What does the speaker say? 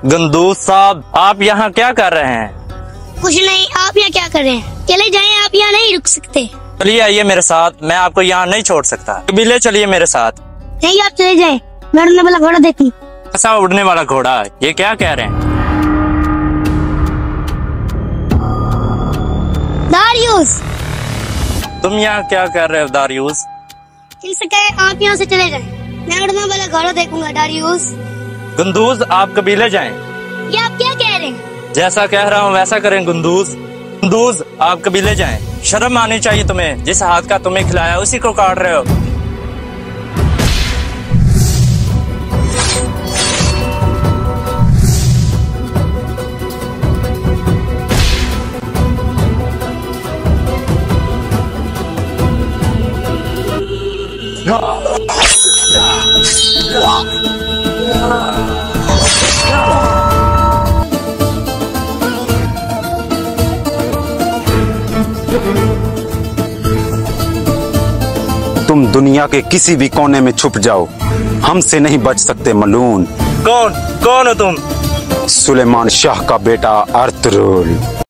गंदूज साहब, आप यहाँ क्या कर रहे हैं? कुछ नहीं, आप यहाँ क्या कर रहे हैं? चले जाएं, आप यहाँ नहीं रुक सकते। चलिए आइए मेरे साथ, मैं आपको यहाँ नहीं छोड़ सकता। कबीले चलिए मेरे साथ। नहीं, आप चले जाएं, मैं उड़ने वाला घोड़ा देखूं। ऐसा उड़ने वाला घोड़ा? ये क्या कह रहे हैं? दारियुस, तुम यहाँ क्या कर रहे हो दारियुस? किल सके आप यहाँ से चले जाएं, मैं उड़ने वाला घोड़ा देखूंगा। दारियुस, गंदूज, आप कबीले जाएं। ये आप क्या कह रहे हैं? जैसा कह रहा हूँ वैसा करें गंदूज। गंदूज, आप कबीले जाएं। शर्म आनी चाहिए तुम्हें, जिस हाथ का तुम्हें खिलाया उसी को काट रहे हो। तुम दुनिया के किसी भी कोने में छुप जाओ, हमसे नहीं बच सकते मलून। कौन कौन हो तुम? सुलेमान शाह का बेटा अर्तुगरुल।